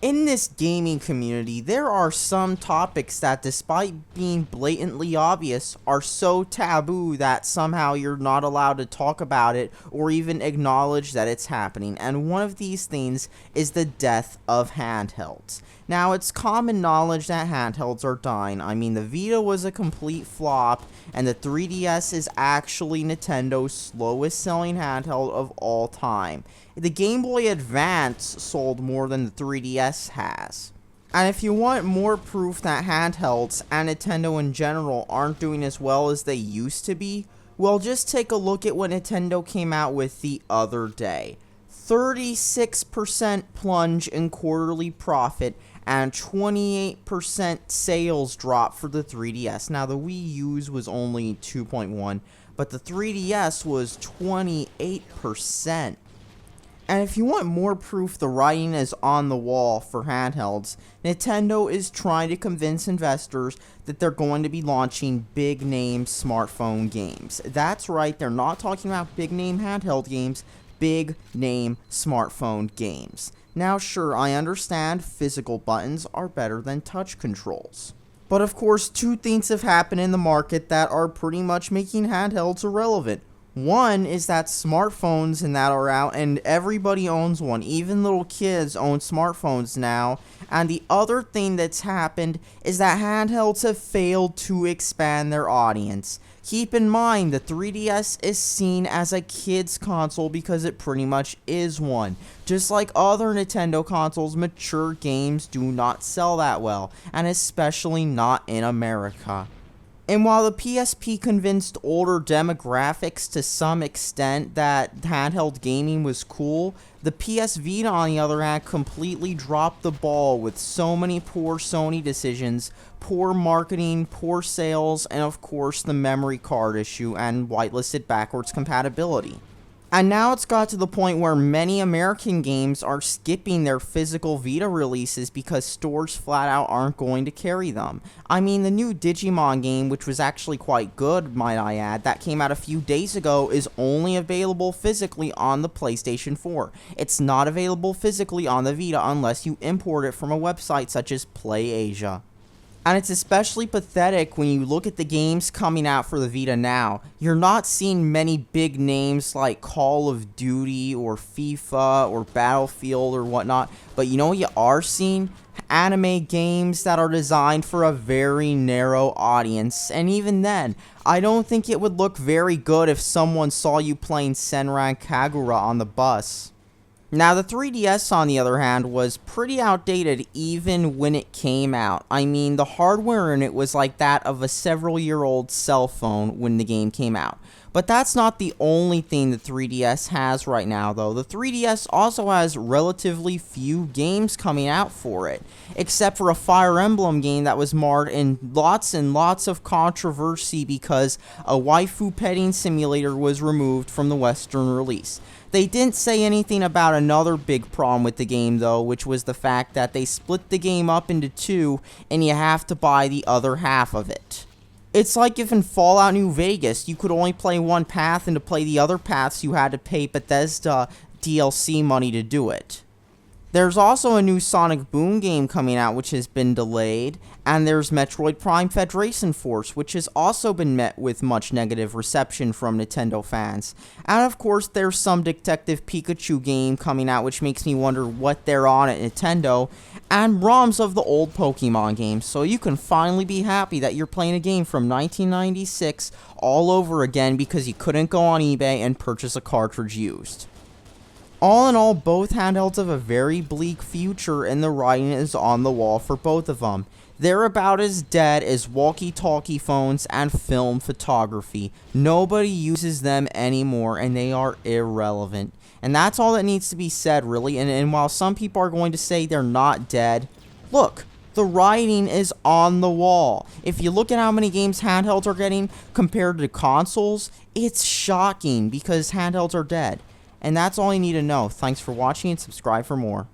In this gaming community, there are some topics that, despite being blatantly obvious, are so taboo that somehow you're not allowed to talk about it or even acknowledge that it's happening. And one of these things is the death of handhelds. Now, it's common knowledge that handhelds are dying. I mean, the Vita was a complete flop, and the 3DS is actually Nintendo's slowest selling handheld of all time. The Game Boy Advance sold more than the 3DS has. And if you want more proof that handhelds and Nintendo in general aren't doing as well as they used to be, well, just take a look at what Nintendo came out with the other day. 36% plunge in quarterly profit and 28% sales drop for the 3DS. Now, the Wii U's was only 2.1, but the 3DS was 28%. And if you want more proof the writing is on the wall for handhelds, Nintendo is trying to convince investors that they're going to be launching big-name smartphone games. That's right, they're not talking about big-name handheld games, big-name smartphone games. Now sure, I understand physical buttons are better than touch controls. But of course, two things have happened in the market that are pretty much making handhelds irrelevant. One is that smartphones and that are out, and everybody owns one. Even little kids own smartphones now. And the other thing that's happened is that handhelds have failed to expand their audience. Keep in mind, the 3DS is seen as a kid's console because it pretty much is one. Just like other Nintendo consoles, mature games do not sell that well, and especially not in America. And while the PSP convinced older demographics to some extent that handheld gaming was cool, the PS Vita, on the other hand, completely dropped the ball with so many poor Sony decisions, poor marketing, poor sales, and of course the memory card issue and whitelisted backwards compatibility. And now it's got to the point where many American games are skipping their physical Vita releases because stores flat out aren't going to carry them. I mean, the new Digimon game, which was actually quite good, might I add, that came out a few days ago, is only available physically on the PlayStation 4. It's not available physically on the Vita unless you import it from a website such as PlayAsia. And it's especially pathetic when you look at the games coming out for the Vita now. You're not seeing many big names like Call of Duty or FIFA or Battlefield or whatnot. But you know what you are seeing? Anime games that are designed for a very narrow audience. And even then, I don't think it would look very good if someone saw you playing Senran Kagura on the bus. Now, the 3DS, on the other hand, was pretty outdated even when it came out. I mean, the hardware in it was like that of a several-year-old cell phone when the game came out. But that's not the only thing the 3DS has right now, though. The 3DS also has relatively few games coming out for it, except for a Fire Emblem game that was marred in lots and lots of controversy because a waifu petting simulator was removed from the Western release. They didn't say anything about another big problem with the game, though, which was the fact that they split the game up into two, and you have to buy the other half of it. It's like if in Fallout New Vegas, you could only play one path, and to play the other paths, you had to pay Bethesda DLC money to do it. There's also a new Sonic Boom game coming out, which has been delayed, and there's Metroid Prime Federation Force, which has also been met with much negative reception from Nintendo fans. And of course, there's some Detective Pikachu game coming out, which makes me wonder what they're on at Nintendo, and ROMs of the old Pokemon games, so you can finally be happy that you're playing a game from 1996 all over again because you couldn't go on eBay and purchase a cartridge used. All in all, both handhelds have a very bleak future, and the writing is on the wall for both of them. They're about as dead as walkie-talkie phones and film photography. Nobody uses them anymore, and they are irrelevant. And that's all that needs to be said, really. And while some people are going to say they're not dead, look, the writing is on the wall. If you look at how many games handhelds are getting compared to consoles, it's shocking because handhelds are dead. And that's all you need to know. Thanks for watching and subscribe for more.